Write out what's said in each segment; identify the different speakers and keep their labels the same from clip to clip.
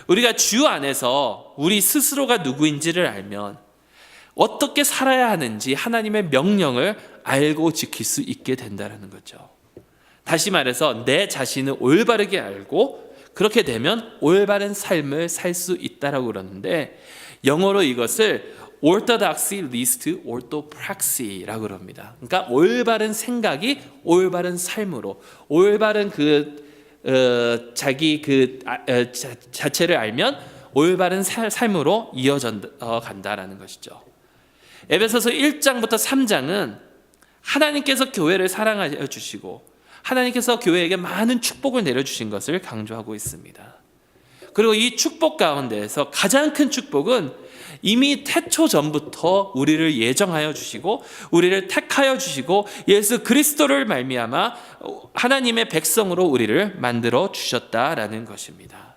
Speaker 1: 우리가 주 안에서 우리 스스로가 누구인지를 알면 어떻게 살아야 하는지 하나님의 명령을 알고 지킬 수 있게 된다는 거죠. 다시 말해서 내 자신을 올바르게 알고 그렇게 되면 올바른 삶을 살 수 있다라고 그러는데, 영어로 이것을 orthodoxy leads to orthopraxy라고 그럽니다. 그러니까 올바른 생각이 올바른 삶으로, 올바른 자기 자체를 알면 올바른 삶으로 이어져 간다라는 것이죠. 에베소서 1장부터 3장은 하나님께서 교회를 사랑하여 주시고 하나님께서 교회에게 많은 축복을 내려주신 것을 강조하고 있습니다. 그리고 이 축복 가운데에서 가장 큰 축복은 이미 태초 전부터 우리를 예정하여 주시고 우리를 택하여 주시고 예수 그리스도를 말미암아 하나님의 백성으로 우리를 만들어 주셨다라는 것입니다.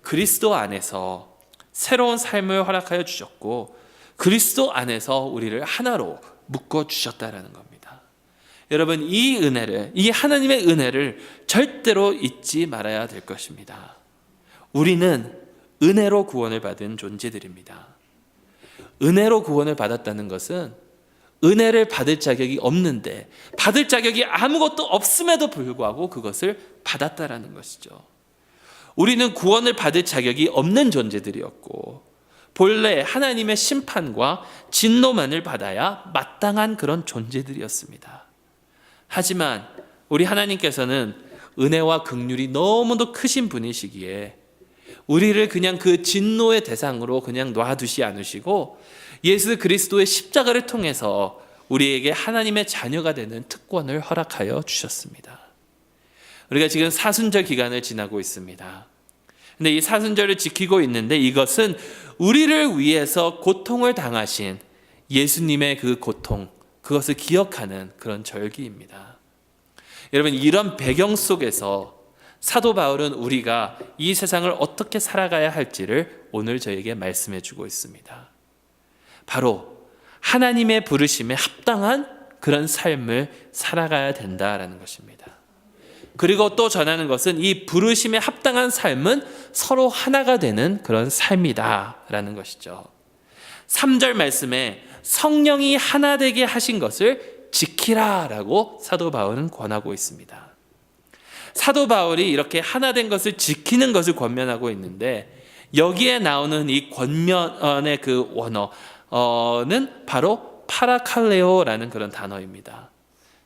Speaker 1: 그리스도 안에서 새로운 삶을 허락하여 주셨고 그리스도 안에서 우리를 하나로 묶어 주셨다라는 겁니다. 여러분, 이 은혜를, 이 하나님의 은혜를 절대로 잊지 말아야 될 것입니다. 우리는 은혜로 구원을 받은 존재들입니다. 은혜로 구원을 받았다는 것은 은혜를 받을 자격이 없는데, 받을 자격이 아무것도 없음에도 불구하고 그것을 받았다라는 것이죠. 우리는 구원을 받을 자격이 없는 존재들이었고 본래 하나님의 심판과 진노만을 받아야 마땅한 그런 존재들이었습니다. 하지만 우리 하나님께서는 은혜와 긍휼이 너무도 크신 분이시기에 우리를 그냥 그 진노의 대상으로 그냥 놔두시 않으시고 예수 그리스도의 십자가를 통해서 우리에게 하나님의 자녀가 되는 특권을 허락하여 주셨습니다. 우리가 지금 사순절 기간을 지나고 있습니다. 근데 이 사순절을 지키고 있는데 이것은 우리를 위해서 고통을 당하신 예수님의 그 고통, 그것을 기억하는 그런 절기입니다. 여러분, 이런 배경 속에서 사도 바울은 우리가 이 세상을 어떻게 살아가야 할지를 오늘 저에게 말씀해 주고 있습니다. 바로 하나님의 부르심에 합당한 그런 삶을 살아가야 된다라는 것입니다. 그리고 또 전하는 것은 이 부르심에 합당한 삶은 서로 하나가 되는 그런 삶이다라는 것이죠. 3절 말씀에 성령이 하나 되게 하신 것을 지키라라고 사도 바울은 권하고 있습니다. 사도 바울이 이렇게 하나 된 것을 지키는 것을 권면하고 있는데, 여기에 나오는 이 권면의 그 원어는 바로 파라칼레오라는 그런 단어입니다.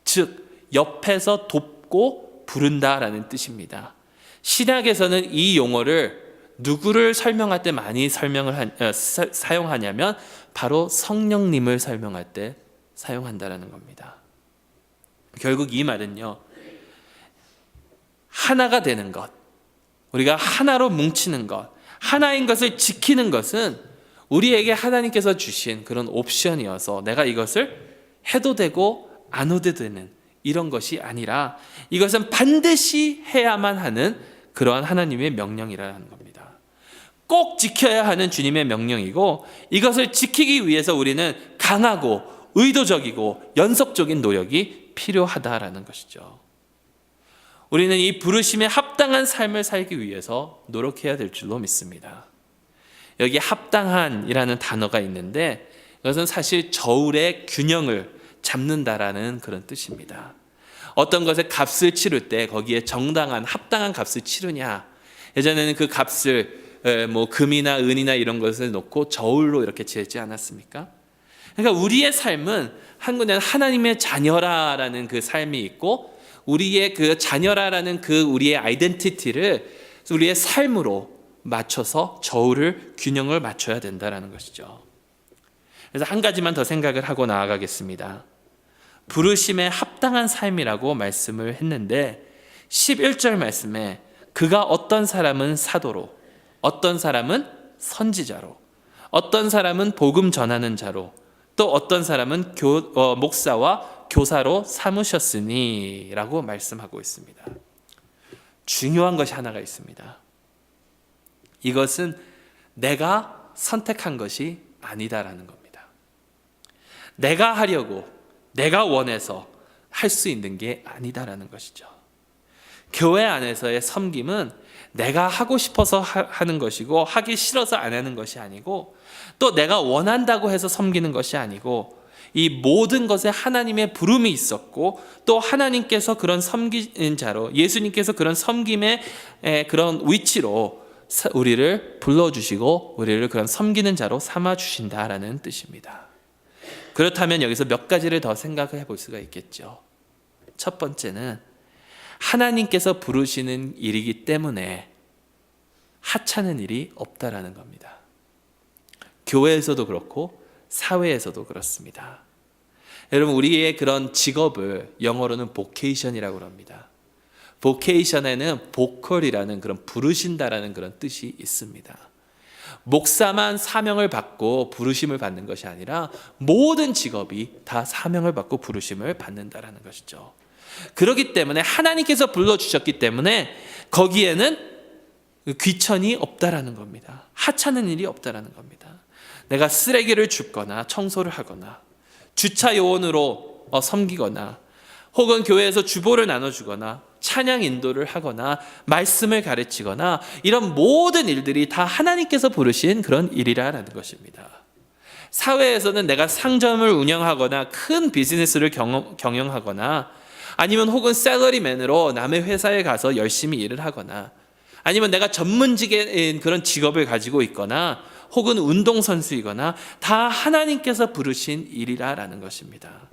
Speaker 1: 즉 옆에서 돕고 부른다라는 뜻입니다. 신약에서는 이 용어를 누구를 설명할 때 많이 사용하냐면 바로 성령님을 설명할 때 사용한다라는 겁니다. 결국 이 말은요, 하나가 되는 것, 우리가 하나로 뭉치는 것, 하나인 것을 지키는 것은 우리에게 하나님께서 주신 그런 옵션이어서 내가 이것을 해도 되고 안 해도 되는 이런 것이 아니라 이것은 반드시 해야만 하는 그러한 하나님의 명령이라는 겁니다. 꼭 지켜야 하는 주님의 명령이고, 이것을 지키기 위해서 우리는 강하고 의도적이고 연속적인 노력이 필요하다라는 것이죠. 우리는 이 부르심에 합당한 삶을 살기 위해서 노력해야 될 줄로 믿습니다. 여기 합당한이라는 단어가 있는데 이것은 사실 저울의 균형을 잡는다라는 그런 뜻입니다. 어떤 것에 값을 치를 때 거기에 정당한 합당한 값을 치르냐, 예전에는 그 값을 금이나 은이나 이런 것을 놓고 저울로 이렇게 재지 않았습니까? 그러니까 우리의 삶은 하나님의 자녀라라는 그 삶이 있고, 우리의 그 자녀라라는 그 우리의 아이덴티티를 우리의 삶으로 맞춰서 저울을 균형을 맞춰야 된다라는 것이죠. 그래서 한 가지만 더 생각을 하고 나아가겠습니다. 부르심에 합당한 삶이라고 말씀을 했는데 11절 말씀에 그가 어떤 사람은 사도로, 어떤 사람은 선지자로, 어떤 사람은 복음 전하는 자로, 또 어떤 사람은 목사와 교사로 삼으셨으니 라고 말씀하고 있습니다. 중요한 것이 하나가 있습니다. 이것은 내가 선택한 것이 아니다라는 겁니다. 내가 하려고, 내가 원해서 할 수 있는 게 아니다라는 것이죠. 교회 안에서의 섬김은 내가 하고 싶어서 하는 것이고 하기 싫어서 안 하는 것이 아니고 또 내가 원한다고 해서 섬기는 것이 아니고 이 모든 것에 하나님의 부름이 있었고 또 하나님께서 그런 섬기는 자로 예수님께서 그런 섬김의 그런 위치로 우리를 불러주시고 우리를 그런 섬기는 자로 삼아주신다라는 뜻입니다. 그렇다면 여기서 몇 가지를 더 생각해 볼 수가 있겠죠. 첫 번째는 하나님께서 부르시는 일이기 때문에 하찮은 일이 없다라는 겁니다. 교회에서도 그렇고 사회에서도 그렇습니다. 여러분, 우리의 그런 직업을 영어로는 vocation이라고 합니다. vocation에는 보컬이라는 그런 부르신다라는 그런 뜻이 있습니다. 목사만 사명을 받고 부르심을 받는 것이 아니라 모든 직업이 다 사명을 받고 부르심을 받는다라는 것이죠. 그렇기 때문에 하나님께서 불러주셨기 때문에 거기에는 귀천이 없다라는 겁니다. 하찮은 일이 없다라는 겁니다. 내가 쓰레기를 줍거나 청소를 하거나 주차 요원으로 섬기거나 혹은 교회에서 주보를 나눠주거나 찬양 인도를 하거나 말씀을 가르치거나 이런 모든 일들이 다 하나님께서 부르신 그런 일이라는 것입니다. 사회에서는 내가 상점을 운영하거나 큰 비즈니스를 경영하거나 아니면 혹은 샐러리맨으로 남의 회사에 가서 열심히 일을 하거나 아니면 내가 전문직인 그런 직업을 가지고 있거나 혹은 운동선수이거나 다 하나님께서 부르신 일이라는 것입니다.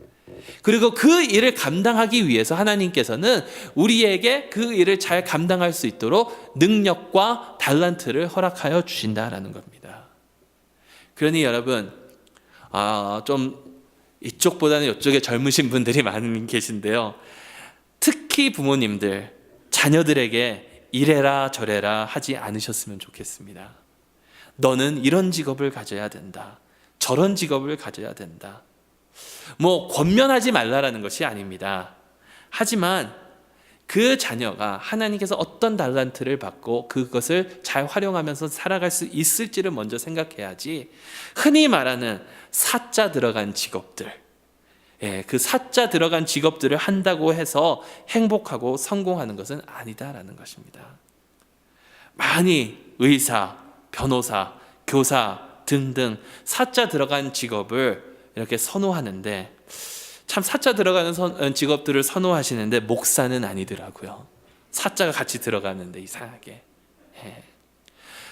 Speaker 1: 그리고 그 일을 감당하기 위해서 하나님께서는 우리에게 그 일을 잘 감당할 수 있도록 능력과 달란트를 허락하여 주신다라는 겁니다. 그러니 여러분, 좀 이쪽보다는 이쪽에 젊으신 분들이 많이 계신데요. 특히 부모님들, 자녀들에게 이래라 저래라 하지 않으셨으면 좋겠습니다. 너는 이런 직업을 가져야 된다. 저런 직업을 가져야 된다. 권면하지 말라라는 것이 아닙니다. 하지만 그 자녀가 하나님께서 어떤 달란트를 받고 그것을 잘 활용하면서 살아갈 수 있을지를 먼저 생각해야지 흔히 말하는 사자 들어간 직업들, 그 사자 들어간 직업들을 한다고 해서 행복하고 성공하는 것은 아니다라는 것입니다. 많이 의사, 변호사, 교사 등등 사자 들어간 직업을 이렇게 선호하는데 참 사자 들어가는 직업들을 선호하시는데 목사는 아니더라고요. 사자가 같이 들어가는데 이상하게.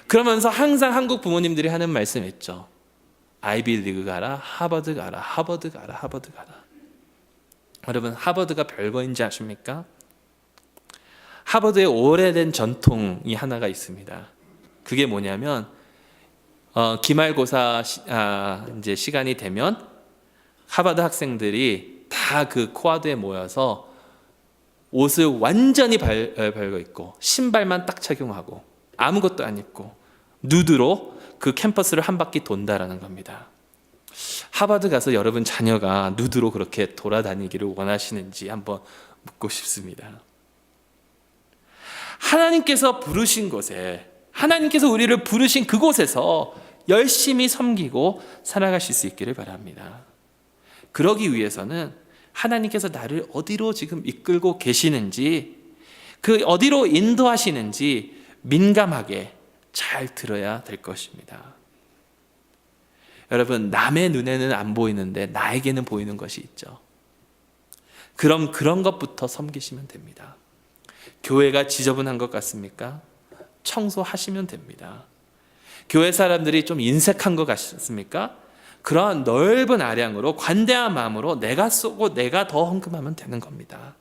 Speaker 1: 그러면서 항상 한국 부모님들이 하는 말씀 있죠. 아이비리그 가라, 하버드 가라, 하버드 가라, 하버드 가라. 여러분, 하버드가 별거인지 아십니까? 하버드의 오래된 전통이 하나가 있습니다. 그게 뭐냐면 기말고사 이제 시간이 되면 하버드 학생들이 다 그 코아드에 모여서 옷을 완전히 밝아 입고 신발만 딱 착용하고 아무것도 안 입고 누드로 그 캠퍼스를 한 바퀴 돈다라는 겁니다. 하버드 가서 여러분 자녀가 누드로 그렇게 돌아다니기를 원하시는지 한번 묻고 싶습니다. 하나님께서 부르신 곳에, 하나님께서 우리를 부르신 그곳에서 열심히 섬기고 살아가실 수 있기를 바랍니다. 그러기 위해서는 하나님께서 나를 어디로 지금 이끌고 계시는지, 그 어디로 인도하시는지 민감하게 잘 들어야 될 것입니다. 여러분, 남의 눈에는 안 보이는데 나에게는 보이는 것이 있죠. 그럼 그런 것부터 섬기시면 됩니다. 교회가 지저분한 것 같습니까? 청소하시면 됩니다. 교회 사람들이 좀 인색한 것 같습니까? 그러한 넓은 아량으로 관대한 마음으로 내가 쏘고 내가 더 헌금하면 되는 겁니다.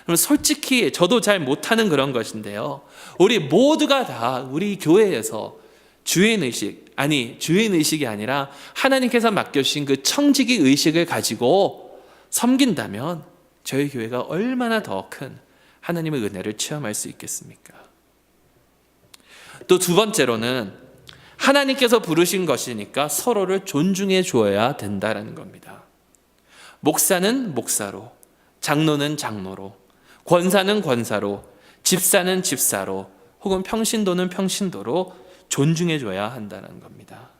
Speaker 1: 그럼 솔직히 저도 잘 못하는 그런 것인데요. 우리 모두가 다 우리 교회에서 주인의식이 아니라 하나님께서 맡겨주신 그 청지기 의식을 가지고 섬긴다면 저희 교회가 얼마나 더 큰 하나님의 은혜를 체험할 수 있겠습니까? 또 두 번째로는 하나님께서 부르신 것이니까 서로를 존중해 주어야 된다는 겁니다. 목사는 목사로, 장로는 장로로, 권사는 권사로, 집사는 집사로, 혹은 평신도는 평신도로 존중해 줘야 한다는 겁니다.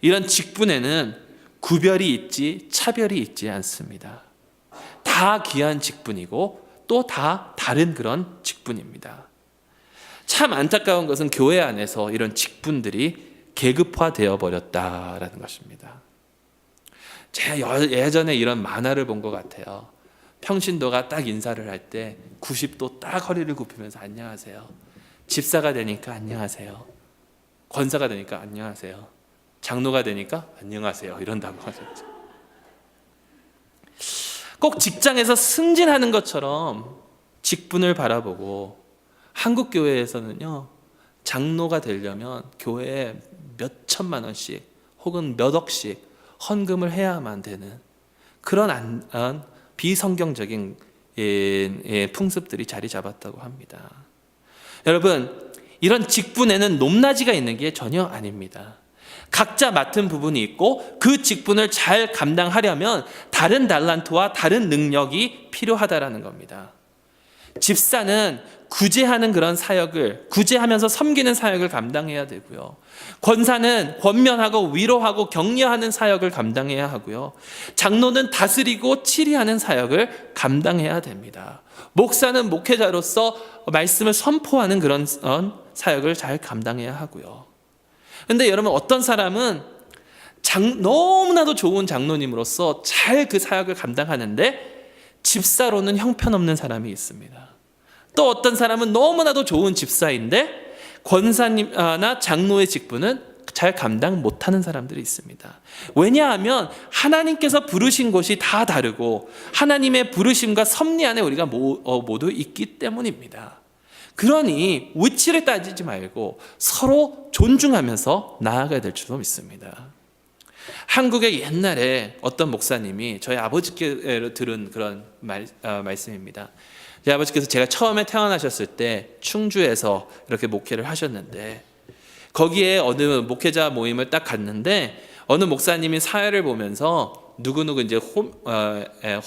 Speaker 1: 이런 직분에는 구별이 있지 차별이 있지 않습니다. 다 귀한 직분이고 또 다 다른 그런 직분입니다. 참 안타까운 것은 교회 안에서 이런 직분들이 계급화되어 버렸다라는 것입니다. 제가 예전에 이런 만화를 본 것 같아요. 평신도가 딱 인사를 할 때 90도 딱 허리를 굽히면서 안녕하세요. 집사가 되니까 안녕하세요. 권사가 되니까 안녕하세요. 장로가 되니까 안녕하세요. 이런다고 하셨죠. 꼭 직장에서 승진하는 것처럼 직분을 바라보고 한국 교회에서는요, 장로가 되려면 교회에 몇 천만 원씩 혹은 몇 억씩 헌금을 해야만 되는 그런 비성경적인 풍습들이 자리 잡았다고 합니다. 여러분, 이런 직분에는 높낮이가 있는 게 전혀 아닙니다. 각자 맡은 부분이 있고 그 직분을 잘 감당하려면 다른 달란트와 다른 능력이 필요하다라는 겁니다. 집사는 구제하는 그런 사역을, 구제하면서 섬기는 사역을 감당해야 되고요. 권사는 권면하고 위로하고 격려하는 사역을 감당해야 하고요. 장로는 다스리고 치리하는 사역을 감당해야 됩니다. 목사는 목회자로서 말씀을 선포하는 그런 사역을 잘 감당해야 하고요. 그런데 여러분, 어떤 사람은 너무나도 좋은 장로님으로서 잘 그 사역을 감당하는데 집사로는 형편없는 사람이 있습니다. 또 어떤 사람은 너무나도 좋은 집사인데 권사님이나 장로의 직분은 잘 감당 못하는 사람들이 있습니다. 왜냐하면 하나님께서 부르신 곳이 다 다르고 하나님의 부르심과 섭리 안에 우리가 모두 있기 때문입니다. 그러니 위치를 따지지 말고 서로 존중하면서 나아가야 될 줄도 믿습니다. 한국의 옛날에 어떤 목사님이 저희 아버지께 들은 그런 말씀입니다. 제 아버지께서 제가 처음에 태어나셨을 때 충주에서 이렇게 목회를 하셨는데, 거기에 어느 목회자 모임을 딱 갔는데 어느 목사님이 사회를 보면서 누구누구 이제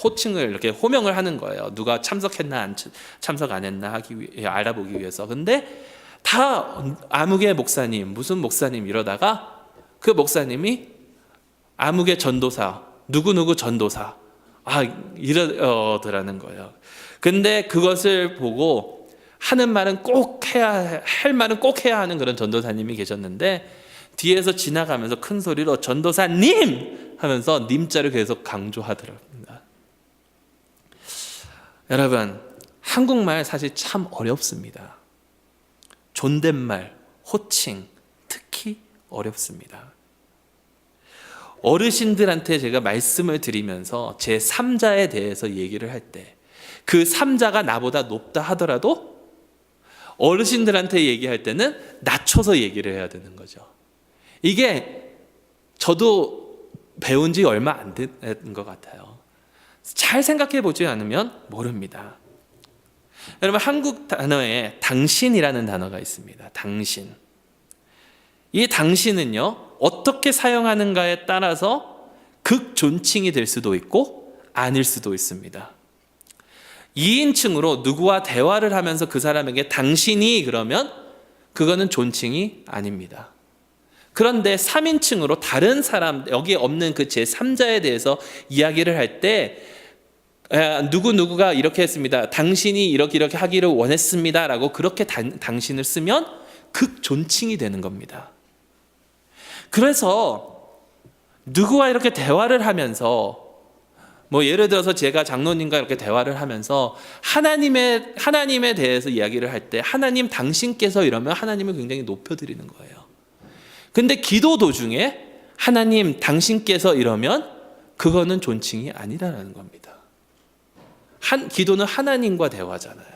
Speaker 1: 호칭을 이렇게 호명을 하는 거예요. 누가 참석했나 참석 안 했나 하기 위해 알아보기 위해서. 근데 다 아무개 목사님, 무슨 목사님 이러다가 그 목사님이 아무개 전도사, 누구누구 전도사, 이러더라는 거예요. 근데 그것을 보고 하는 말은 꼭 해야 할 말은 꼭 해야 하는 그런 전도사님이 계셨는데 뒤에서 지나가면서 큰 소리로 전도사님 하면서 님자를 계속 강조하더랍니다. 여러분, 한국말 사실 참 어렵습니다. 존댓말, 호칭 특히 어렵습니다. 어르신들한테 제가 말씀을 드리면서 제 3자에 대해서 얘기를 할 때 그 3자가 나보다 높다 하더라도 어르신들한테 얘기할 때는 낮춰서 얘기를 해야 되는 거죠. 이게 저도 배운 지 얼마 안 된 것 같아요. 잘 생각해 보지 않으면 모릅니다. 여러분, 한국 단어에 당신이라는 단어가 있습니다. 당신. 이 당신은요, 어떻게 사용하는가에 따라서 극존칭이 될 수도 있고 아닐 수도 있습니다. 2인칭으로 누구와 대화를 하면서 그 사람에게 당신이 그러면 그거는 존칭이 아닙니다. 그런데 3인칭으로 다른 사람, 여기에 없는 그 제3자에 대해서 이야기를 할 때 누구누구가 이렇게 했습니다. 당신이 이렇게 하기를 원했습니다. 라고 그렇게 당신을 쓰면 극존칭이 되는 겁니다. 그래서 누구와 이렇게 대화를 하면서 예를 들어서 제가 장로님과 이렇게 대화를 하면서 하나님에 대해서 이야기를 할 때 하나님 당신께서 이러면 하나님을 굉장히 높여드리는 거예요. 근데 기도 도중에 하나님 당신께서 이러면 그거는 존칭이 아니라는 겁니다. 기도는 하나님과 대화잖아요.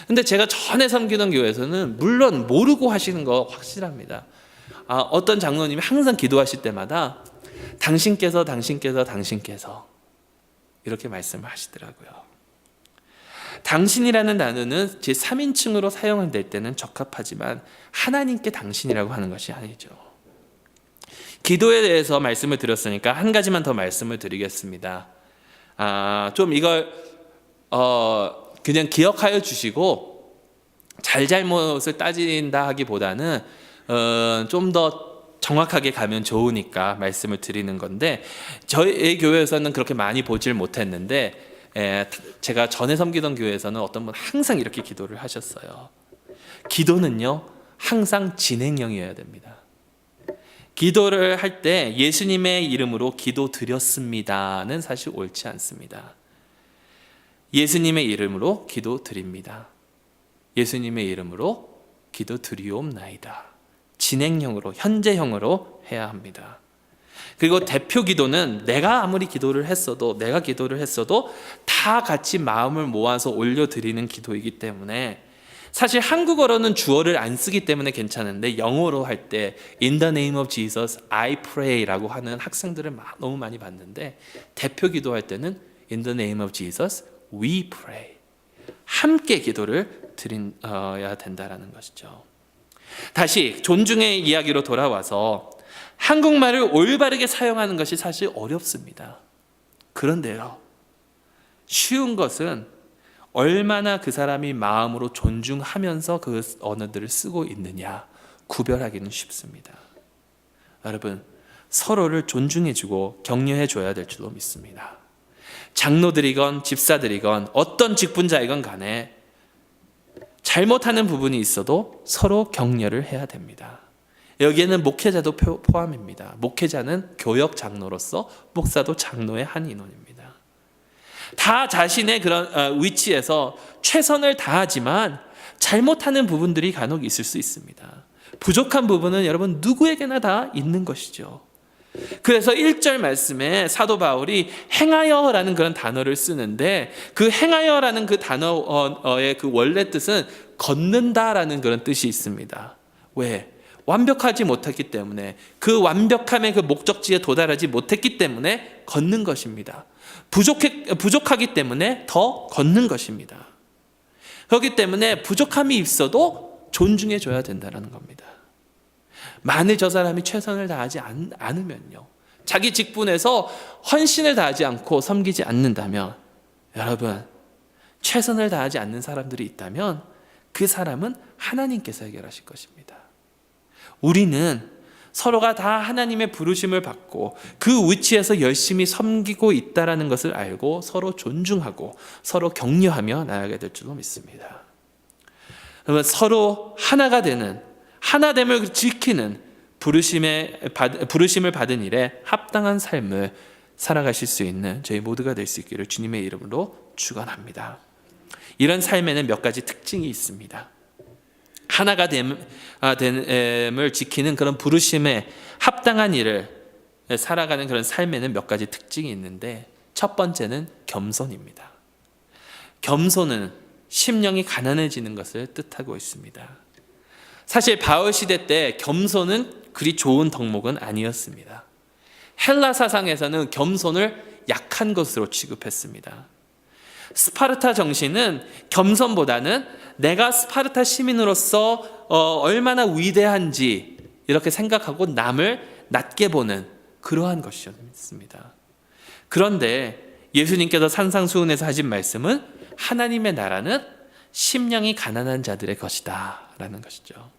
Speaker 1: 근데 제가 전에 섬기던 교회에서는 물론 모르고 하시는 거 확실합니다. 어떤 장로님이 항상 기도하실 때마다 당신께서 이렇게 말씀을 하시더라고요. 당신이라는 단어는 제 3인칭으로 사용될 때는 적합하지만 하나님께 당신이라고 하는 것이 아니죠. 기도에 대해서 말씀을 드렸으니까 한 가지만 더 말씀을 드리겠습니다. 좀 이걸 그냥 기억하여 주시고 잘잘못을 따진다 하기보다는 좀 더 정확하게 가면 좋으니까 말씀을 드리는 건데, 저희 교회에서는 그렇게 많이 보질 못했는데 제가 전에 섬기던 교회에서는 어떤 분 항상 이렇게 기도를 하셨어요. 기도는요 항상 진행형이어야 됩니다. 기도를 할 때 예수님의 이름으로 기도 드렸습니다는 사실 옳지 않습니다. 예수님의 이름으로 기도 드립니다. 예수님의 이름으로 기도 드리옵나이다. 진행형으로, 현재형으로 해야 합니다. 그리고 대표 기도는 내가 아무리 기도를 했어도, 내가 기도를 했어도 다 같이 마음을 모아서 올려드리는 기도이기 때문에, 사실 한국어로는 주어를 안 쓰기 때문에 괜찮은데 영어로 할 때 In the name of Jesus, I pray라고 하는 학생들을 너무 많이 봤는데, 대표 기도할 때는 In the name of Jesus, we pray. 함께 기도를 드려야 된다는 것이죠. 다시 존중의 이야기로 돌아와서 한국말을 올바르게 사용하는 것이 사실 어렵습니다. 그런데요, 쉬운 것은 얼마나 그 사람이 마음으로 존중하면서 그 언어들을 쓰고 있느냐 구별하기는 쉽습니다. 여러분, 서로를 존중해주고 격려해줘야 될 줄로 믿습니다. 장로들이건 집사들이건 어떤 직분자이건 간에 잘못하는 부분이 있어도 서로 격려를 해야 됩니다. 여기에는 목회자도 포함입니다. 목회자는 교역 장로로서, 목사도 장로의 한 인원입니다. 다 자신의 그런 위치에서 최선을 다하지만 잘못하는 부분들이 간혹 있을 수 있습니다. 부족한 부분은 여러분 누구에게나 다 있는 것이죠. 그래서 1절 말씀에 사도 바울이 행하여라는 그런 단어를 쓰는데, 그 행하여라는 그 단어의 그 원래 뜻은 걷는다라는 그런 뜻이 있습니다. 왜? 완벽하지 못했기 때문에, 그 완벽함의 그 목적지에 도달하지 못했기 때문에 걷는 것입니다. 부족하기 때문에 더 걷는 것입니다. 그렇기 때문에 부족함이 있어도 존중해 줘야 된다는 겁니다. 만일 저 사람이 최선을 다하지 않으면요, 자기 직분에서 헌신을 다하지 않고 섬기지 않는다면, 여러분, 최선을 다하지 않는 사람들이 있다면 그 사람은 하나님께서 해결하실 것입니다. 우리는 서로가 다 하나님의 부르심을 받고 그 위치에서 열심히 섬기고 있다는 것을 알고 서로 존중하고 서로 격려하며 나아가게 될 줄로 믿습니다. 그러면 서로 하나가 되는, 하나됨을 지키는 부르심을 받은 일에 합당한 삶을 살아가실 수 있는 저희 모두가 될 수 있기를 주님의 이름으로 축원합니다. 이런 삶에는 몇 가지 특징이 있습니다. 하나가 됨을 지키는 그런 부르심에 합당한 일을 살아가는 그런 삶에는 몇 가지 특징이 있는데, 첫 번째는 겸손입니다. 겸손은 심령이 가난해지는 것을 뜻하고 있습니다. 사실 바울 시대 때 겸손은 그리 좋은 덕목은 아니었습니다. 헬라 사상에서는 겸손을 약한 것으로 취급했습니다. 스파르타 정신은 겸손보다는 내가 스파르타 시민으로서 얼마나 위대한지 이렇게 생각하고 남을 낮게 보는 그러한 것이었습니다. 그런데 예수님께서 산상수훈에서 하신 말씀은 하나님의 나라는 심령이 가난한 자들의 것이다 라는 것이죠.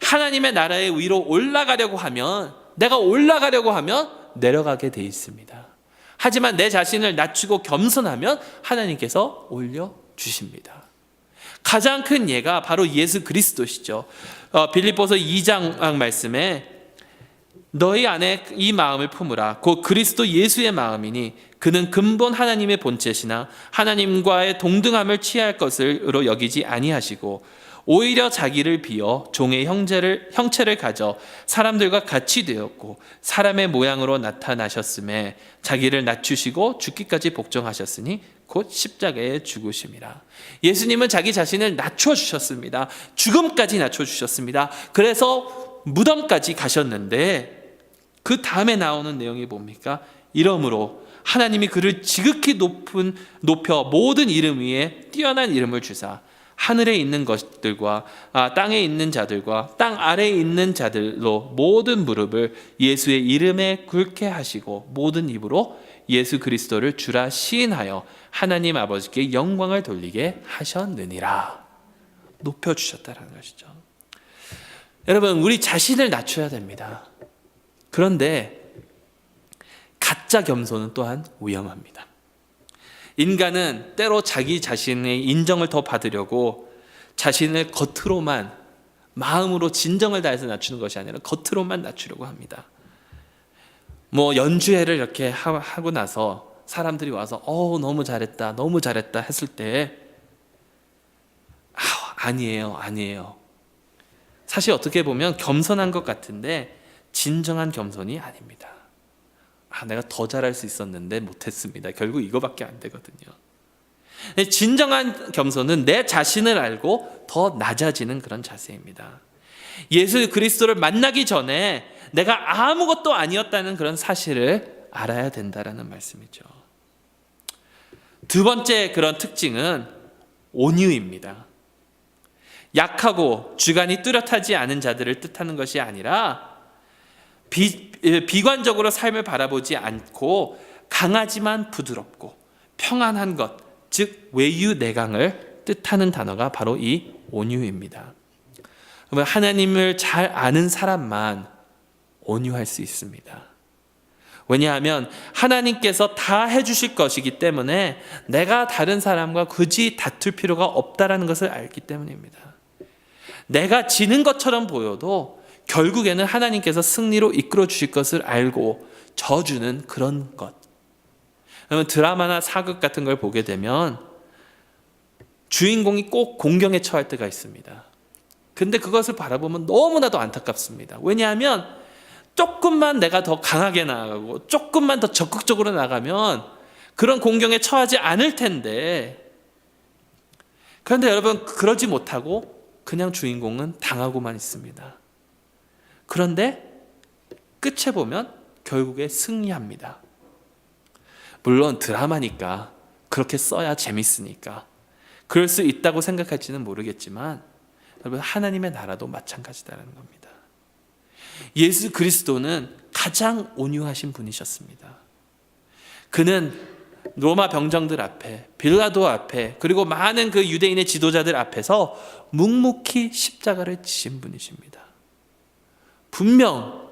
Speaker 1: 하나님의 나라의 위로 올라가려고 하면, 내가 올라가려고 하면 내려가게 돼 있습니다. 하지만 내 자신을 낮추고 겸손하면 하나님께서 올려주십니다. 가장 큰 예가 바로 예수 그리스도시죠. 빌립보서 2장 말씀에 너희 안에 이 마음을 품으라. 곧 그리스도 예수의 마음이니 그는 근본 하나님의 본체시나 하나님과의 동등함을 취할 것으로 여기지 아니하시고 오히려 자기를 비어 종의 형체를 가져 사람들과 같이 되었고 사람의 모양으로 나타나셨음에 자기를 낮추시고 죽기까지 복종하셨으니 곧 십자가에 죽으심이라. 예수님은 자기 자신을 낮춰주셨습니다. 죽음까지 낮춰주셨습니다. 그래서 무덤까지 가셨는데 그 다음에 나오는 내용이 뭡니까? 이러므로 하나님이 그를 지극히 높여 모든 이름 위에 뛰어난 이름을 주사 하늘에 있는 것들과 땅에 있는 자들과 땅 아래에 있는 자들로 모든 무릎을 예수의 이름에 꿇게 하시고 모든 입으로 예수 그리스도를 주라 시인하여 하나님 아버지께 영광을 돌리게 하셨느니라. 높여주셨다는 것이죠. 여러분, 우리 자신을 낮춰야 됩니다. 그런데 가짜 겸손은 또한 위험합니다. 인간은 때로 자기 자신의 인정을 더 받으려고 자신을 겉으로만, 마음으로 진정을 다해서 낮추는 것이 아니라 겉으로만 낮추려고 합니다. 연주회를 이렇게 하고 나서 사람들이 와서 너무 잘했다, 너무 잘했다 했을 때 아니에요. 사실 어떻게 보면 겸손한 것 같은데 진정한 겸손이 아닙니다. 내가 더 잘할 수 있었는데 못했습니다. 결국 이거밖에 안 되거든요. 진정한 겸손은 내 자신을 알고 더 낮아지는 그런 자세입니다. 예수 그리스도를 만나기 전에 내가 아무것도 아니었다는 그런 사실을 알아야 된다라는 말씀이죠. 두 번째 그런 특징은 온유입니다. 약하고 주관이 뚜렷하지 않은 자들을 뜻하는 것이 아니라 비관적으로 삶을 바라보지 않고 강하지만 부드럽고 평안한 것, 즉 외유내강을 뜻하는 단어가 바로 이 온유입니다. 하나님을 잘 아는 사람만 온유할 수 있습니다. 왜냐하면 하나님께서 다 해주실 것이기 때문에 내가 다른 사람과 굳이 다툴 필요가 없다는 것을 알기 때문입니다. 내가 지는 것처럼 보여도 결국에는 하나님께서 승리로 이끌어 주실 것을 알고 져주는 그런 것. 그러면 드라마나 사극 같은 걸 보게 되면 주인공이 꼭 공경에 처할 때가 있습니다. 근데 그것을 바라보면 너무나도 안타깝습니다. 왜냐하면 조금만 내가 더 강하게 나아가고 조금만 더 적극적으로 나가면 그런 공경에 처하지 않을 텐데, 그런데 여러분 그러지 못하고 그냥 주인공은 당하고만 있습니다. 그런데 끝에 보면 결국에 승리합니다. 물론 드라마니까 그렇게 써야 재밌으니까 그럴 수 있다고 생각할지는 모르겠지만 여러분 하나님의 나라도 마찬가지다라는 겁니다. 예수 그리스도는 가장 온유하신 분이셨습니다. 그는 로마 병정들 앞에, 빌라도 앞에, 그리고 많은 그 유대인의 지도자들 앞에서 묵묵히 십자가를 지신 분이십니다. 분명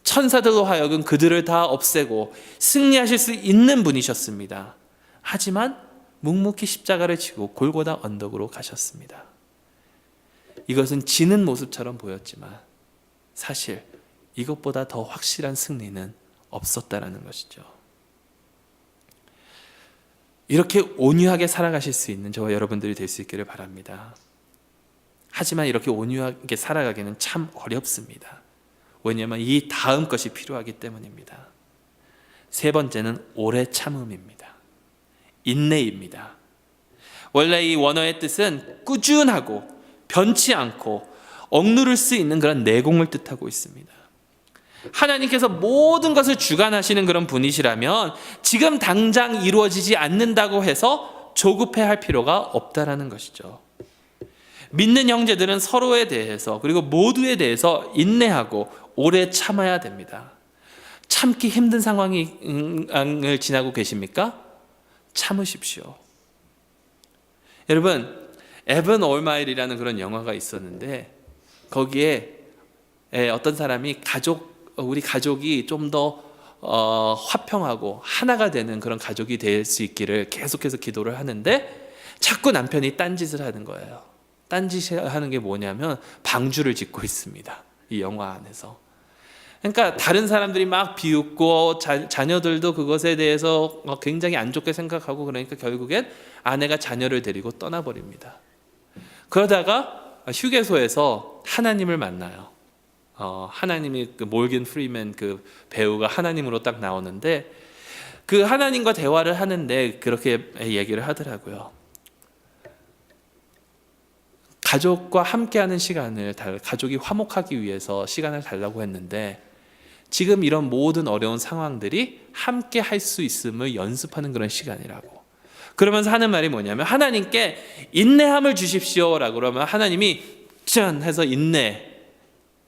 Speaker 1: 천사들로 하여금 그들을 다 없애고 승리하실 수 있는 분이셨습니다. 하지만 묵묵히 십자가를 지고 골고다 언덕으로 가셨습니다. 이것은 지는 모습처럼 보였지만 사실 이것보다 더 확실한 승리는 없었다라는 것이죠. 이렇게 온유하게 살아가실 수 있는 저와 여러분들이 될 수 있기를 바랍니다. 하지만 이렇게 온유하게 살아가기는 참 어렵습니다. 왜냐하면 이 다음 것이 필요하기 때문입니다. 세 번째는 오래 참음입니다. 인내입니다. 원래 이 원어의 뜻은 꾸준하고 변치 않고 억누를 수 있는 그런 내공을 뜻하고 있습니다. 하나님께서 모든 것을 주관하시는 그런 분이시라면 지금 당장 이루어지지 않는다고 해서 조급해할 필요가 없다라는 것이죠. 믿는 형제들은 서로에 대해서 그리고 모두에 대해서 인내하고 오래 참아야 됩니다. 참기 힘든 상황을 지나고 계십니까? 참으십시오. 여러분, 에븐 올마일이라는 그런 영화가 있었는데 거기에 어떤 사람이 우리 가족이 좀 더 화평하고 하나가 되는 그런 가족이 될 수 있기를 계속해서 기도를 하는데 자꾸 남편이 딴짓을 하는 거예요. 딴짓을 하는 게 뭐냐면 방주를 짓고 있습니다. 이 영화 안에서. 그러니까 다른 사람들이 막 비웃고 자녀들도 그것에 대해서 굉장히 안 좋게 생각하고 그러니까 결국엔 아내가 자녀를 데리고 떠나버립니다. 그러다가 휴게소에서 하나님을 만나요. 하나님이 그 몰긴 프리맨 그 배우가 하나님으로 딱 나오는데 그 하나님과 대화를 하는데 그렇게 얘기를 하더라고요. 가족과 함께하는 시간을 가족이 화목하기 위해서 시간을 달라고 했는데 지금 이런 모든 어려운 상황들이 함께 할 수 있음을 연습하는 그런 시간이라고. 그러면서 하는 말이 뭐냐면 하나님께 인내함을 주십시오라고 그러면 하나님이 짠 해서 인내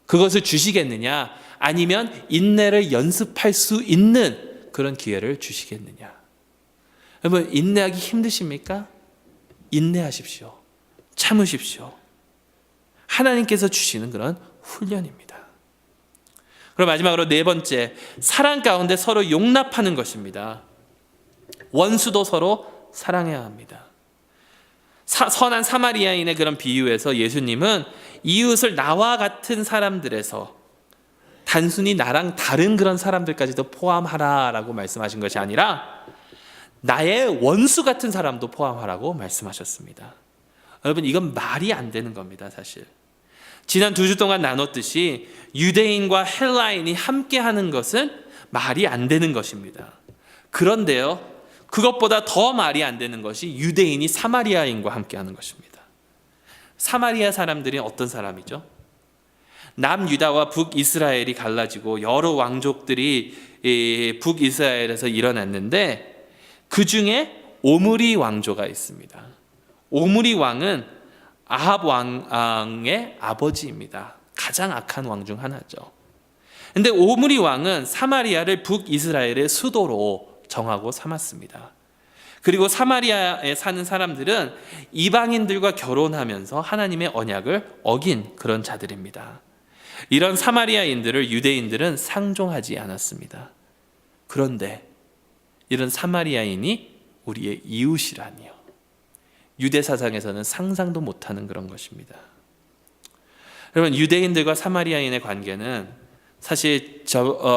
Speaker 1: 그것을 주시겠느냐 아니면 인내를 연습할 수 있는 그런 기회를 주시겠느냐. 여러분 인내하기 힘드십니까? 인내하십시오. 참으십시오. 하나님께서 주시는 그런 훈련입니다. 그리고 마지막으로 네 번째, 사랑 가운데 서로 용납하는 것입니다. 원수도 서로 사랑해야 합니다. 선한 사마리아인의 그런 비유에서 예수님은 이웃을 나와 같은 사람들에서 단순히 나랑 다른 그런 사람들까지도 포함하라라고 말씀하신 것이 아니라 나의 원수 같은 사람도 포함하라고 말씀하셨습니다. 여러분, 이건 말이 안 되는 겁니다. 사실 지난 2주 동안 나눴듯이 유대인과 헬라인이 함께하는 것은 말이 안 되는 것입니다. 그런데요, 그것보다 더 말이 안 되는 것이 유대인이 사마리아인과 함께하는 것입니다. 사마리아 사람들이 어떤 사람이죠? 남유다와 북이스라엘이 갈라지고 여러 왕족들이 북이스라엘에서 일어났는데 그 중에 오므리 왕조가 있습니다. 오므리 왕은 아합 왕의 아버지입니다. 가장 악한 왕 중 하나죠. 근데 오므리 왕은 사마리아를 북이스라엘의 수도로 정하고 삼았습니다. 그리고 사마리아에 사는 사람들은 이방인들과 결혼하면서 하나님의 언약을 어긴 그런 자들입니다. 이런 사마리아인들을 유대인들은 상종하지 않았습니다. 그런데 이런 사마리아인이 우리의 이웃이라니요. 유대 사상에서는 상상도 못하는 그런 것입니다. 여러분, 유대인들과 사마리아인의 관계는 사실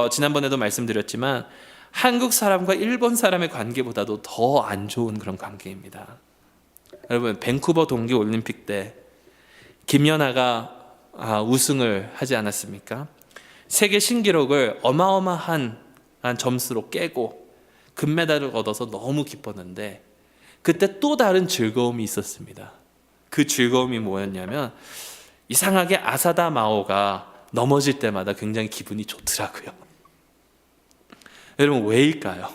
Speaker 1: 지난번에도 말씀드렸지만 한국 사람과 일본 사람의 관계보다도 더 안 좋은 그런 관계입니다. 여러분, 밴쿠버 동계올림픽 때 김연아가 우승을 하지 않았습니까? 세계 신기록을 어마어마한 점수로 깨고 금메달을 얻어서 너무 기뻤는데 그때 또 다른 즐거움이 있었습니다. 그 즐거움이 뭐였냐면 이상하게 아사다 마오가 넘어질 때마다 굉장히 기분이 좋더라고요. 여러분, 왜일까요?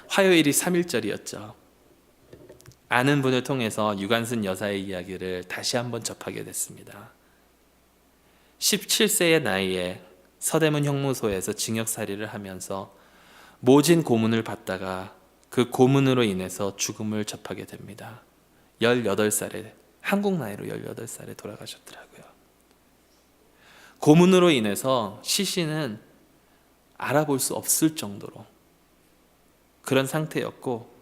Speaker 1: 화요일이 3.1절이었죠. 아는 분을 통해서 유관순 여사의 이야기를 다시 한번 접하게 됐습니다. 17세의 나이에 서대문 형무소에서 징역살이를 하면서 모진 고문을 받다가 그 고문으로 인해서 죽음을 접하게 됩니다. 18살에, 한국 나이로 18살에 돌아가셨더라고요. 고문으로 인해서 시신은 알아볼 수 없을 정도로 그런 상태였고,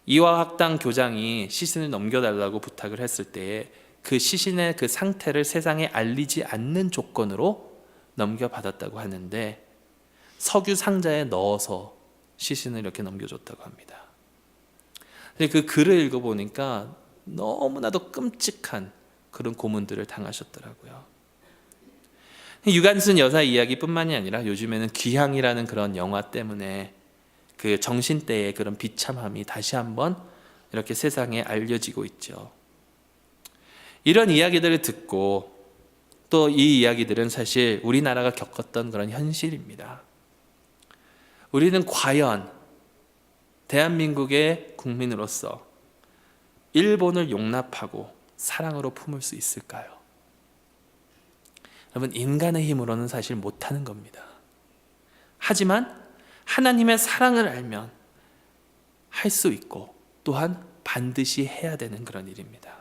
Speaker 1: 이화학당 교장이 시신을 넘겨달라고 부탁을 했을 때에 그 시신의 그 상태를 세상에 알리지 않는 조건으로 넘겨받았다고 하는데 석유 상자에 넣어서 시신을 이렇게 넘겨줬다고 합니다. 근데 그 글을 읽어보니까 너무나도 끔찍한 그런 고문들을 당하셨더라고요. 유관순 여사 이야기뿐만이 아니라 요즘에는 귀향이라는 그런 영화 때문에 그 정신대의 그런 비참함이 다시 한번 이렇게 세상에 알려지고 있죠. 이런 이야기들을 듣고 또 이 이야기들은 사실 우리나라가 겪었던 그런 현실입니다. 우리는 과연 대한민국의 국민으로서 일본을 용납하고 사랑으로 품을 수 있을까요? 여러분, 인간의 힘으로는 사실 못하는 겁니다. 하지만 하나님의 사랑을 알면 할 수 있고 또한 반드시 해야 되는 그런 일입니다.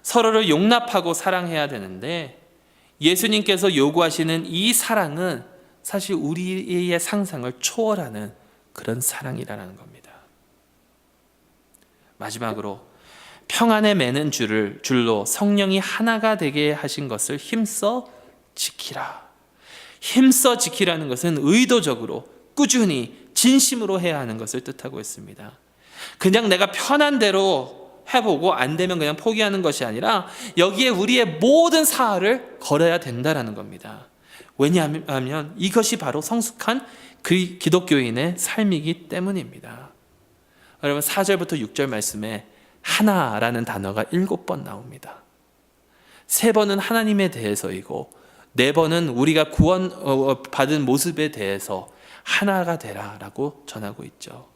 Speaker 1: 서로를 용납하고 사랑해야 되는데 예수님께서 요구하시는 이 사랑은 사실 우리의 상상을 초월하는 그런 사랑이라는 겁니다. 마지막으로 평안에 매는 줄로 성령이 하나가 되게 하신 것을 힘써 지키라. 힘써 지키라는 것은 의도적으로 꾸준히 진심으로 해야 하는 것을 뜻하고 있습니다. 그냥 내가 편한 대로 해보고 안 되면 그냥 포기하는 것이 아니라 여기에 우리의 모든 사활을 걸어야 된다는 겁니다. 왜냐하면 이것이 바로 성숙한 기독교인의 삶이기 때문입니다. 여러분, 4절부터 6절 말씀에 하나라는 단어가 7번 나옵니다. 3번은 하나님에 대해서이고 4번은 우리가 구원받은 모습에 대해서 하나가 되라라고 전하고 있죠.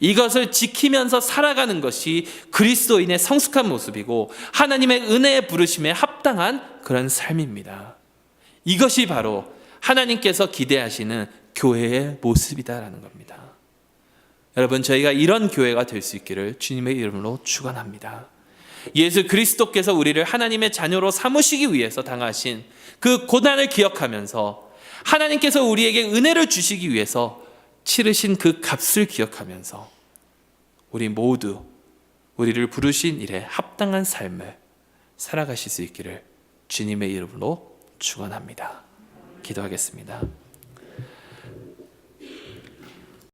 Speaker 1: 이것을 지키면서 살아가는 것이 그리스도인의 성숙한 모습이고 하나님의 은혜의 부르심에 합당한 그런 삶입니다. 이것이 바로 하나님께서 기대하시는 교회의 모습이다라는 겁니다. 여러분, 저희가 이런 교회가 될 수 있기를 주님의 이름으로 축원합니다. 예수 그리스도께서 우리를 하나님의 자녀로 삼으시기 위해서 당하신 그 고난을 기억하면서 하나님께서 우리에게 은혜를 주시기 위해서 치르신 그 값을 기억하면서 우리 모두 우리를 부르신 일에 합당한 삶을 살아가실 수 있기를 주님의 이름으로 축원합니다. 기도하겠습니다.